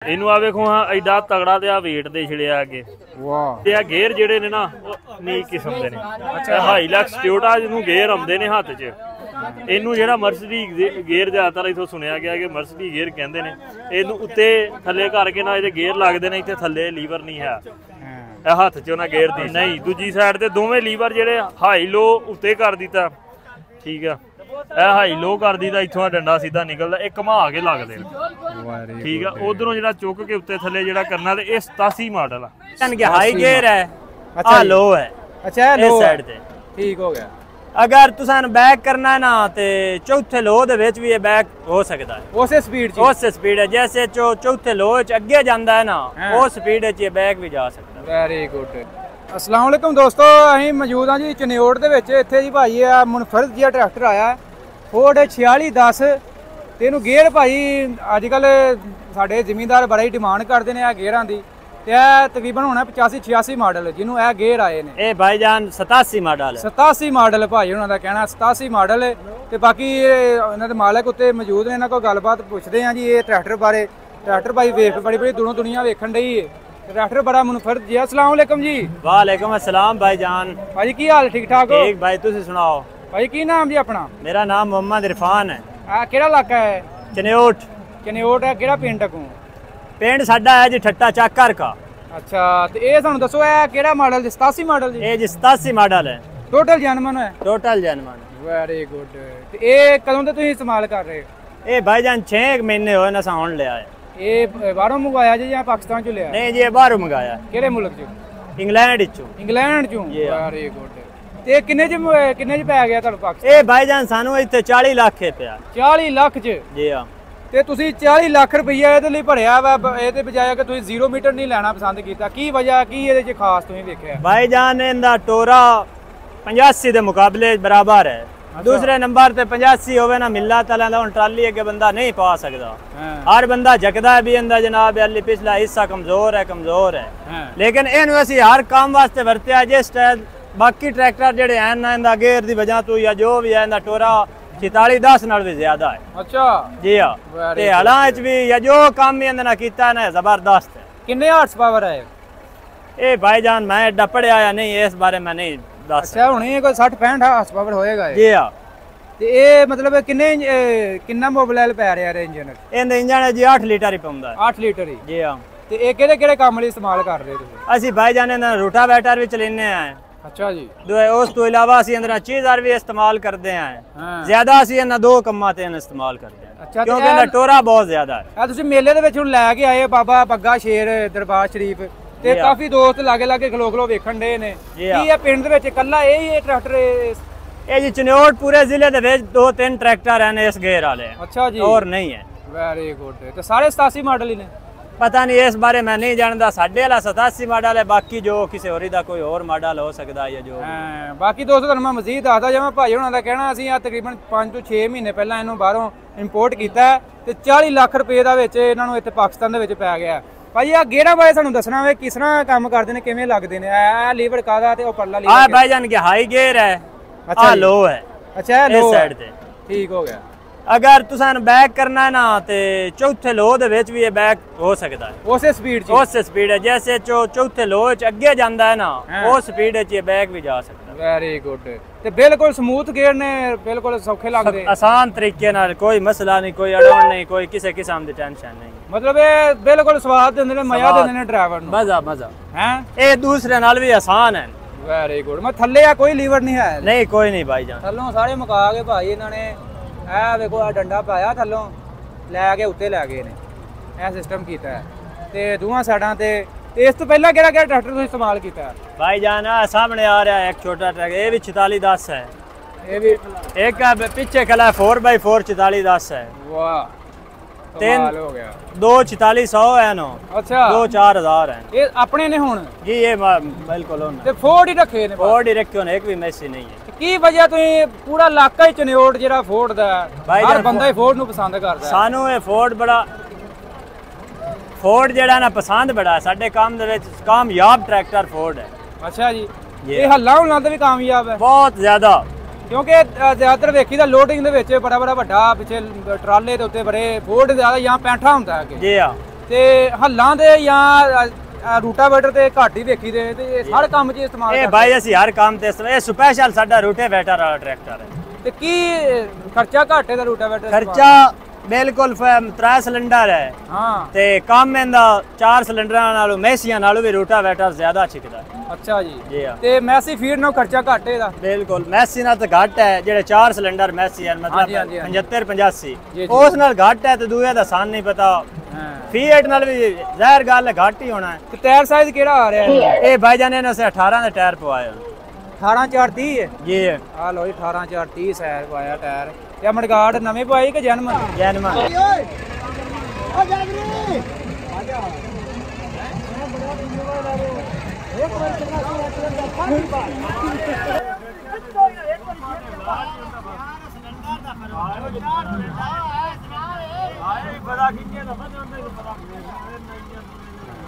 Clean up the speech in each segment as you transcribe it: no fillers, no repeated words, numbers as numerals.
ਇਹਨੂੰ ਆ ਵੇਖੋ ਹਾਂ ਐਡਾ ਤਗੜਾ ਤੇ ਆ weight ਦੇ ਛੜਿਆ ਅੱਗੇ ਵਾਹ ਤੇ ਆ ਗੇਅਰ ਜਿਹੜੇ ਨੇ ਨਾ ਨੀਕ ਕਿਸਮ ਦੇ ਨੇ ਅੱਛਾ ਹਾਈਲੈਕਸ ਟਿਓਟਾ ਜਿਹਨੂੰ ਗੇਅਰ ਆਉਂਦੇ ਨੇ ਹੱਥ 'ਚ ਇਹਨੂੰ ਜਿਹੜਾ ਮਰਸੀਡੀਜ਼ ਗੇਅਰ ਜ਼ਿਆਦਾਤਰ ਇਥੋਂ ਸੁਣਿਆ ਗਿਆ ਕਿ ਮਰਸੀਡੀਜ਼ ਗੇਅਰ ਕਹਿੰਦੇ ਨੇ ਇਹਨੂੰ ਉੱਤੇ ਥੱਲੇ ਕਰਕੇ ਨਾ ਇਹਦੇ ਗੇਅਰ ਲੱਗਦੇ ਨੇ ਇੱਥੇ ਥੱਲੇ ਲੀਵਰ ਨਹੀਂ ਹੈ ਇਹ ਹੱਥ 'ਚ ਉਹਨਾਂ ਗੇਅਰ ਦੀ ਨਹੀਂ ਦੂਜੀ ਸਾਈਡ ਤੇ ਦੋਵੇਂ ਲੀਵਰ ਜਿਹੜੇ ਹਾਈ ਲੋ ਉੱਤੇ ਕਰ ਦਿੱਤਾ ਠੀਕ ਆ ਇਹ ਹਾਈ ਲੋ ਕਰ ਦਿੱਤਾ ਇੱਥੋਂ ਡੰਡਾ ਸਿੱਧਾ ਨਿਕਲਦਾ ਇਹ ਘੁਮਾ ਕੇ ਲੱਗਦੇ ਨੇ ਠੀਕ ਆ ਉਧਰੋਂ ਜਿਹੜਾ ਚੁੱਕ ਕੇ ਉੱਤੇ ਥੱਲੇ ਜਿਹੜਾ ਕਰਨਾ ਤੇ ਇਹ 87 ਮਾਡਲ ਆ हाई गेयर है आ लो है अच्छा इस साइड ते ठीक हो गया अगर तुसान बैक करना है ना ते चौथे लो दे विच भी ये बैक हो सकता है उस स्पीड है जैसे चौथे लो च अगे जांदा है ना वो स्पीड च ये बैक भी जा सकता है वेरी गुड अस्सलाम वालेकुम दोस्तों ਅਸੀਂ ਮੌਜੂਦ ਹਾਂ ਜੀ ਚਨਿਓੜ ਦੇ ਵਿੱਚ ਇੱਥੇ ਜੀ ਭਾਈ ਆ ਮੁਨਫਰਦ ਜਿਹਾ ਟਰੈਕਟਰ ਆਇਆ ਫੋਰਡ 4610 ਤੇ ਇਹਨੂੰ ਗੇਅਰ ਭਾਈ ਅੱਜ ਕੱਲ ਸਾਡੇ ਜ਼ਿਮੀਂਦਾਰ ਬੜਾ ਹੀ ਡਿਮਾਂਡ ਕਰਦੇ ਨੇ ਆ ਗੇਅਰਾਂ ਦੀ ਤੇ ਇਹ ਤਕਰੀਬਨ ਹੋਣਾ 85 86 ਮਾਡਲ ਜਿਹਨੂੰ ਇਹ ਗੇਅਰ ਆਏ ਨੇ ਇਹ ਭਾਈਜਾਨ 87 ਮਾਡਲ ਹੈ 87 ਮਾਡਲ ਭਾਈ ਉਹਨਾਂ ਦਾ ਕਹਿਣਾ 87 ਮਾਡਲ ਤੇ ਬਾਕੀ ਇਹਨਾਂ ਦੇ ਮਾਲਕ ਉੱਤੇ ਮੌਜੂਦ ਨੇ ਇਹਨਾਂ ਕੋਲ ਗੱਲਬਾਤ ਪੁੱਛਦੇ ਆ ਜੀ ਇਹ ਟਰੈਕਟਰ ਬਾਰੇ ਟਰੈਕਟਰ ਭਾਈ ਵੇਖ ਬੜੀ ਦੂਰੋਂ ਦੁਨੀਆ ਵੇਖਣ ਡਈ ਹੈ ट्रैक्टर बड़ा मुनफरद जी अस्सलाम वालेकुम जी वालेकुम अस्सलाम भाईजान भाई की हाल ठीक ठाक हो ठीक भाई तुसी सुनाओ भाई की नाम जी अपना मेरा नाम मोहम्मद इरफान है आ केड़ा इलाका है चनियोट है केड़ा पिंड को पिंड साडा है जी ठट्टा चाकर का अच्छा ते ए सानू दसो है केड़ा मॉडल 87 मॉडल जी ए जी 87 मॉडल है टोटल जनमन है टोटल जनमन वेरी गुड ते ए कदों ते तुसी इस्तेमाल कर रहे हो ए भाईजान 6 महीने होए ना साउंड ले आए ਇਹ ਬਾਹਰੋਂ ਮੰਗਵਾਇਆ ਜੀ ਜਾਂ ਪਾਕਿਸਤਾਨ ਚੋਂ ਲਿਆ ਨਹੀਂ ਜੀ ਇਹ ਬਾਹਰੋਂ ਮੰਗਾਇਆ ਕਿਹੜੇ ਮੁਲਕ ਚੋਂ ਇੰਗਲੈਂਡ ਚੋਂ ਵੈਰੀ ਗੁੱਡ ਤੇ ਕਿੰਨੇ ਚ ਪੈ ਗਿਆ ਤੁਹਾਨੂੰ ਪਾਕਿਸਤਾਨ ਇਹ ਭਾਈਜਾਨ ਸਾਨੂੰ ਇੱਥੇ 40 ਲੱਖ ਪਿਆ 40 ਲੱਖ ਚ ਜੀ ਹਾਂ ਤੇ ਤੁਸੀਂ 40 ਲੱਖ ਰੁਪਈਆ ਇਹਦੇ ਲਈ ਭਰਿਆ ਵਾ ਇਹਦੇ ਬਜਾਏ ਕਿ ਤੁਸੀਂ 0 ਮੀਟਰ ਨਹੀਂ ਲੈਣਾ ਪਸੰਦ ਕੀਤਾ ਕੀ ਵਜ੍ਹਾ ਕੀ ਇਹਦੇ ਚ ਖਾਸ ਤੁਸੀਂ ਵੇਖਿਆ ਭਾਈਜਾਨ ਇਹਦਾ ਟੋਰਾ 85 ਦੇ ਮੁਕਾਬਲੇ ਬਰਾਬਰ ਹੈ दूसरे नंबर ते 85 होवे ना मिलना तला हुन ट्राली अगे बंदा नहीं पा सकदा हर बंदा झकदा भी अंदा जनाब अली पिछला हिस्सा कमजोर है लेकिन इहनू असी हर काम वास्ते वरत्या जिस बाकी ट्रैक्टर जेडे हैं ना इंदा गेयर दी वजह तो या जो भी है इंदा टोरा 4610 नाल भी ज्यादा है अच्छा जी हां ते हलां विच भी या जो काम भी इंदा ना कीता ना जबरदस्त है कितने हॉर्स पावर है ए भाईजान मैं एडा पढ़या या नहीं इस बारे में नहीं अच्छा हुणे कोई 60 65 हार्स पावर होएगा जी हां ਤੇ ਇਹ ਮਤਲਬ ਕਿੰਨਾ ਮੋਬਿਲਾਈਲ ਪੈ ਰਿਹਾ ਹੈ ਇੰਜਨ ਇਹਦਾ ਇੰਜਨ ਹੈ ਜੀ 8 ਲੀਟਰ ਹੀ ਪਾਉਂਦਾ 8 ਲੀਟਰ ਹੀ ਜੀ ਹਾਂ ਤੇ ਇਹ ਕਿਹੜੇ ਕੰਮ ਲਈ ਇਸਤੇਮਾਲ ਕਰ ਰਹੇ ਤੁਸੀਂ ਅਸੀਂ ਭਾਈਜਾਨ ਇਹਨਾਂ ਰੋਟਾਵੇਟਰ ਵੀ ਚਲਾਉਂਦੇ ਆ ਅੱਛਾ ਜੀ ਉਸ ਤੋਂ ਇਲਾਵਾ ਅਸੀਂ ਅੰਦਰ ਚੀਜ਼ਾਂ ਵੀ ਇਸਤੇਮਾਲ ਕਰਦੇ ਆ ਜ਼ਿਆਦਾ ਅਸੀਂ ਇਹਨਾਂ ਦੋ ਕੰਮਾਂ ਤੇ ਇਸਤੇਮਾਲ ਕਰਦੇ ਆ ਅੱਛਾ ਕਿਉਂਕਿ ਇਹਦਾ ਟੋਰਾ ਬਹੁਤ ਜ਼ਿਆਦਾ ਹੈ ਆ ਤੁਸੀਂ ਮੇਲੇ ਦੇ ਵਿੱਚ ਹੁਣ ਲੈ ਕੇ ਆਏ ਬਾਬਾ ਬੱਗਾ ਸ਼ੇਰ ਦਰਬਾਰ ਸ਼ਰੀਫ ਤੇ ਕਾਫੀ ਦੋਸਤ ਲਾਗੇ ਖਲੋ ਵੇਖਣ ਦੇ ਨੇ ਕੀ ਇਹ ਪਿੰਡ ਦੇ ਵਿੱਚ ਇਕੱਲਾ ਇਹ ਟਰੈਕਟਰ ਇਹ ਜੀ ਚਨਿਓੜ ਪੂਰੇ ਜ਼ਿਲ੍ਹੇ ਦੇ ਵਿੱਚ 2-3 ਟਰੈਕਟਰ ਹਨ ਇਸ ਗੇਅਰ ਵਾਲੇ ਅੱਛਾ ਜੀ ਹੋਰ ਨਹੀਂ ਹੈ ਵੈਰੀ ਗੁੱਡ ਤੇ ਸਾਰੇ 87 ਮਾਡਲ ਹੀ ਨੇ ਪਤਾ ਨਹੀਂ ਇਸ ਬਾਰੇ ਮੈਂ ਨਹੀਂ ਜਾਣਦਾ ਸਾਡੇ ਵਾਲਾ 87 ਮਾਡਲ ਹੈ ਬਾਕੀ ਜੋ ਕਿਸੇ ਹੋਰ ਦਾ ਕੋਈ ਹੋਰ ਮਾਡਲ ਹੋ ਸਕਦਾ ਹੈ ਜੋ ਬਾਕੀ ਦੋਸਤੋ ਤੁਹਾਨੂੰ ਮੈਂ ਮਜ਼ੀਦ ਦੱਸਦਾ ਜਿਵੇਂ ਭਾਈ ਹੁਣਾਂ ਦਾ ਕਹਿਣਾ ਅਸੀਂ ਆ ਤਕਰੀਬਨ 5 ਤੋਂ 6 ਮਹੀਨੇ ਪਹਿਲਾਂ ਇਹਨੂੰ ਬਾਹਰੋਂ ਇੰਪੋਰਟ ਕੀਤਾ ਤੇ 40 ਲੱਖ ਰੁਪਏ ਦਾ ਵਿੱਚ ਇਹਨਾਂ ਨੂੰ ਇੱਥੇ ਪਾਕਿਸਤਾਨ ਦੇ ਵਿੱਚ ਪੈ ਗਿਆ ਭਾਈ ਆ ਗੇਅਰਾਂ ਬਾਰੇ ਸਾਨੂੰ ਦੱਸਣਾ ਵੇ ਕਿਸ ਤਰ੍ਹਾਂ ਕੰਮ ਕਰਦੇ ਨੇ ਕਿਵੇਂ ਲੱਗਦੇ ਨੇ ਆ ਲੀਵਰ ਕਾਦਾ ਤੇ ਉਹ ਪਰਲਾ ਲੀਵਰ ਆ ਭਾਈਜਾਨ ਕੇ ਹਾਈ ਗੇਅਰ ਹੈ आ लो है अच्छा लो साइड ते ठीक हो गया अगर तुसान बैक करना है ना ते चौथे लो दे विच भी ये बैक हो सकता है उस स्पीड है जैसे चौथे लो च अगे जांदा है ना वो स्पीड च ये बैक भी जा सकता है वेरी गुड ते बिल्कुल स्मूथ गेयर ने बिल्कुल सौखे लगदे आसान तरीके नाल कोई मसला नहीं कोई अड़ोन नहीं कोई किसी किस्म दी टेंशन नहीं मतलब ये बिल्कुल स्वाद देंदे ने मजा देंदे ने ड्राइवर नु मजा हैं ये दूसरे नाल भी आसान है ਵੈਰੀ ਗੁੱਡ ਮੈਂ ਥੱਲੇ ਆ ਕੋਈ ਲੀਵਰ ਨਹੀਂ ਹੈ ਨਹੀਂ ਕੋਈ ਨਹੀਂ ਭਾਈ ਜਾਨ ਥੱਲੋਂ ਸਾਰੇ ਮੁਕਾ ਕੇ ਭਾਈ ਇਹਨਾਂ ਨੇ ਇਹ ਵੇਖੋ ਆ ਡੰਡਾ ਪਾਇਆ ਥੱਲੋਂ ਲੈ ਕੇ ਉੱਤੇ ਲੈ ਗਏ ਨੇ ਇਹ ਸਿਸਟਮ ਕੀਤਾ ਹੈ ਤੇ ਦੋਹਾਂ ਸਾਈਡਾਂ ਤੇ ਇਸ ਤੋਂ ਪਹਿਲਾਂ ਕਿਹੜਾ ਟਰੈਕਟਰ ਤੁਸੀਂ ਇਸਤੇਮਾਲ ਕੀਤਾ ਭਾਈ ਜਾਨ ਆ ਸਾਹਮਣੇ ਆ ਰਿਹਾ ਹੈ ਇੱਕ ਛੋਟਾ ਟਰੈਕਟਰ ਇਹ ਵੀ 4610 ਹੈ ਇਹ ਵੀ ਇੱਕ ਪਿੱਛੇ ਖਲਾ 4x4 4610 है वाह कमाल हो गया 2-4400 है नो अच्छा 2-4000 है ये अपने ने हुन जी ये बिल्कुल हुन ते फोर्ड ही रखे ने फोर्ड ही रखे ने एक भी मैसी नहीं है की वजह तो पूरा इलाका ही चनियोड़ जेड़ा फोर्ड दा हर बंदा ही फोर्ड नु पसंद करदा है सानू ये फोर्ड बड़ा फोर्ड जेड़ा ना पसंद बड़ा है साडे काम दे विच कामयाब ट्रैक्टर फोर्ड है अच्छा जी ये हल्ला हुलां ते भी कामयाब है बहुत ज्यादा क्योंकि ज्यादातर वेखी दा लोडिंग दे विच बड़ा बड़ा ਵੱਡਾ ਪਿੱਛੇ ਟਰਾਲੇ ਦੇ ਉੱਤੇ ਬੜੇ ਫੋਰਡ ਜ਼ਿਆਦਾ ਜਾਂ ਪੈਂਠਾ ਹੁੰਦਾ ਹੈ जी हां ਤੇ ਹੱਲਾਂ ਦੇ ਜਾਂ ਰੂਟਾਵੇਟਰ ਤੇ ਘੱਟ ਹੀ ਵੇਖੀ ਦੇ ਤੇ ਇਹ ਹਰ ਕੰਮ 'ਚ ਇਸਤੇਮਾਲ ਇਹ ਕਰਦੇ ਭਾਈ ਅਸੀਂ ਹਰ ਕੰਮ ਤੇ ਇਸਤੇਮਾਲ, ਇਹ ਸਪੈਸ਼ਲ ਸਾਡਾ ਰੂਟਾਵੇਟਰ ਵਾਲਾ ਟਰੈਕਟਰ ਹੈ। ਤੇ ਕੀ ਖਰਚਾ ਘੱਟ ਇਹਦਾ ਰੂਟਾਵੇਟਰ ਖਰਚਾ ਬਿਲਕੁਲ 3 ਸਿਲੰਡਰ ਹੈ ਹਾਂ ਤੇ ਕੰਮ ਇਹਦਾ 4 ਸਿਲੰਡਰਾਂ ਨਾਲੋਂ ਮੈਸੀਆਂ ਨਾਲੋਂ ਵੀ ਰੂਟਾਵੇਟਰ ਜ਼ਿਆਦਾ ਛਿਕਦਾ। ਅੱਛਾ ਜੀ ਜੀ ਹਾਂ ਤੇ ਮੈਸੀ ਫੀਡ ਨਾਲ ਖਰਚਾ ਘੱਟ ਇਹਦਾ ਬਿਲਕੁਲ। ਮੈਸੀ ਨਾਲ ਤਾਂ ਘੱਟ ਹੈ, ਜਿਹੜੇ 4 ਸਿਲੰਡਰ ਮੈਸੀ ਹਨ ਹਾਂਜੀ, ਮਤਲਬ ਹਾਂਜੀ, ਹਾਂਜੀ। 75 85 ਜੀ, ਜੀ। ਉਸ ਨਾਲ ਘੱਟ ਹੈ ਤੇ ਦੂਏ ਦਾ ਸਾਨੂੰ ਨਹੀਂ ਪਤਾ। ਹਾਂ ਫੀਟ ਨਾਲ ਵੀ ਜ਼ਾਹਿਰ ਗੱਲ ਹੈ ਘੱਟ ਹੀ ਹੋਣਾ ਹੈ। ਤੇ ਟਾਇਰ ਸਾਈਜ਼ ਕਿਹੜਾ ਆ ਰਿਹਾ ਹੈ ਇਹ ਭਾਈਜਾਨ ਨੇ ਉਸੇ 18 ਦੇ ਟਾਇਰ ਪਵਾਏ ਹਨ। 18/430 ਹੈ ਜੀ ਆ ਲੋ ਜੀ 18/430 ਸਾਈਜ਼ ਪਾਇਆ ਟਾਇਰ ਤੇ ਮਡਗਾਰਡ ਨਵੇਂ ਪਾਏ ਕਿ ਜਨਮ ਜੈਨਮਾ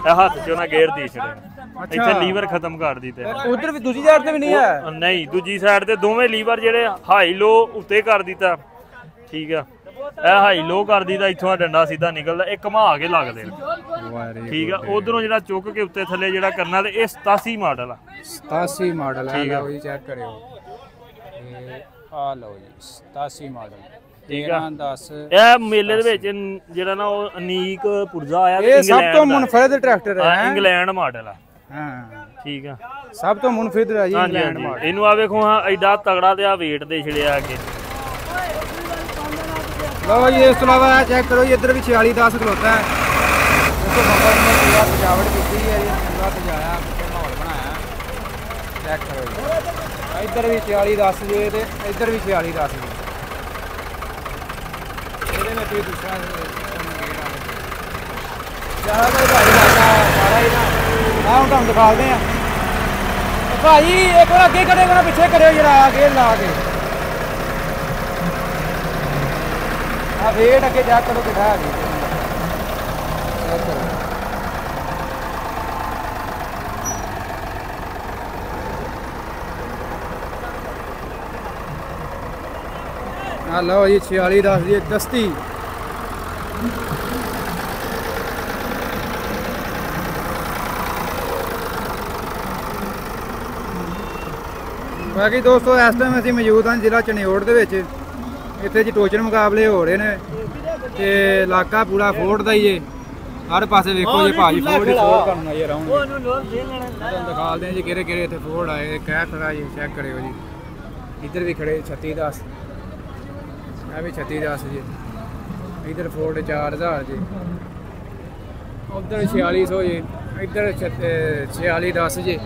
ਇਹ ਹੱਥ 'ਚ ਉਹਨਾਂ ਗੇਅਰ ਦੀ ਛੜੇ ਇੱਥੇ ਲੀਵਰ ਖਤਮ ਕਰ ਦਿੱਤੇ। ਉਧਰ ਵੀ ਦੂਜੀ ਸਾਈਡ ਤੇ ਵੀ ਨਹੀਂ ਹੈ ਨਹੀਂ ਦੂਜੀ ਸਾਈਡ ਤੇ ਦੋਵੇਂ ਲੀਵਰ ਜਿਹੜੇ ਹਾਈ ਲੋ ਉੱਤੇ ਕਰ ਦਿੱਤਾ। ਠੀਕ ਆ ਇਹ ਹਾਈ ਲੋ ਕਰ ਦਿੱਤਾ, ਇੱਥੋਂ ਡੰਡਾ ਸਿੱਧਾ ਨਿਕਲਦਾ, ਇਹ ਘੁਮਾ ਕੇ ਲੱਗਦੇ ਨੇ। ਠੀਕ ਆ ਉਧਰੋਂ ਜਿਹੜਾ ਚੁੱਕ ਕੇ ਉੱਤੇ ਥੱਲੇ ਜਿਹੜਾ ਕਰਨਾ, ਤੇ ਇਹ 87 ਮਾਡਲ ਆ। 87 ਮਾਡਲ ਹੈ ਠੀਕ ਆ। ਲਓ ਜੀ ਚੈੱਕ ਕਰਿਓ ਆ ਲਓ ਜੀ 87 ਮਾਡਲ ਠੀਕ ਆ। 10 ਇਹ ਮੇਲੇ ਦੇ ਵਿੱਚ ਜਿਹੜਾ ਨਾ ਉਹ ਅਨੀਕ ਪੁਰਜ਼ਾ ਆਇਆ, ਇਹ ਸਭ ਤੋਂ ਮੁਨਫਰਦ ਟਰੈਕਟਰ ਹੈ ਇੰਗਲੈਂਡ ਮਾਡਲ ਆ। ਹਾਂ ਠੀਕ ਆ ਸਭ ਤੋਂ ਮੁਨਫਰਦ ਹੈ ਜੀ ਹਾਂਜੀ ਇੰਗਲੈਂਡ ਹਾਂਜੀ। ਮਾਡਲ। ਇਹਨੂੰ ਆ ਵੇਖੋ ਹਾਂ ਐਡਾ ਤਗੜਾ ਤੇ ਆ weight ਦੇ ਛੜਿਆ ਅੱਗੇ। ਲਓ ਜੀ ਇਸ ਤੋਂ ਇਲਾਵਾ ਚੈੱਕ ਕਰੋ ਜੀ ਇੱਧਰ ਵੀ 4610 ਖਲੋਤਾ ਹੈ। ਦੇਖੋ ਬੰਬਰ ਨੇ ਪੂਰਾ ਸਜਾਵਟ ਕੀਤੀ ਹੈ ਜੀ, ਚੰਗਾ ਸਜਾਇਆ ਮਾਹੌਲ ਬਣਾਇਆ। ਚੈੱਕ ਕਰੋ ਜੀ ਇੱਧਰ ਵੀ 4610 ਜੀ ਤੇ ਇੱਧਰ ਵੀ 4610 ਜੀ। ਇਹਦੇ ਵਿੱਚ ਵੀ ਦੂਸਰਾ ਜ਼ਿਆਦਾ ਭਾਈ ਸਾਰਾ ਹੀ ਨਾ ਆਹ ਹੁਣ ਤੁਹਾਨੂੰ ਦਿਖਾਉਂਦੇ ਆ ਭਾਈ। ਇੱਕ ਵਾਰ ਅੱਗੇ ਕਰਿਓ ਨਾ ਪਿੱਛੇ ਕਰਿਓ ਜਰਾ ਗੇਅਰ ਲਾ ਕੇ ਆ ਵੇਟ ਅੱਗੇ ਜਾ ਕਰੋ ਕਿੱਡਾ ਆ ਗਈ ਆ ਲਓ ਜੀ 4610 ਦੀ ਦਸਤੀ ਬਾਕੀ ਦੋਸਤੋ ਇਸ ਟਾਈਮ ਅਸੀਂ ਮੌਜੂਦ ਹਾਂ ਜ਼ਿਲ੍ਹਾ ਚਨਿਓੜ ਦੇ ਵਿੱਚ। ਇੱਥੇ ਜੀ ਟੋਚਨ ਮੁਕਾਬਲੇ ਹੋ ਰਹੇ ਨੇ ਤੇ ਇਲਾਕਾ ਪੂਰਾ ਫੋਰਡ ਦਾ ਹੀ ਏ। ਹਰ ਪਾਸੇ ਵੇਖੋ ਜੀ ਭਾਜੀ ਫੋਰਡ ਹੀ ਫੋਰਡ ਤੁਹਾਨੂੰ ਨਜ਼ਰ ਆਉਣਗੇ। ਤੁਹਾਨੂੰ ਦਿਖਾਉਂਦੇ ਆ ਜੀ ਕਿਹੜੇ ਕਿਹੜੇ ਇੱਥੇ ਫੋਰਡ ਆਏ। ਕਹਿ ਖੜਾ ਜੀ ਚੈੱਕ ਕਰਿਓ ਜੀ। ਇੱਧਰ ਵੀ ਖੜੇ 3610 ਇਹ ਵੀ 3610 ਜੀ। ਇੱਧਰ ਫੋਰਡ 4000 ਜੀ। ਉੱਧਰ 4600 ਜੀ। ਇੱਧਰ 4610 ਜੀ।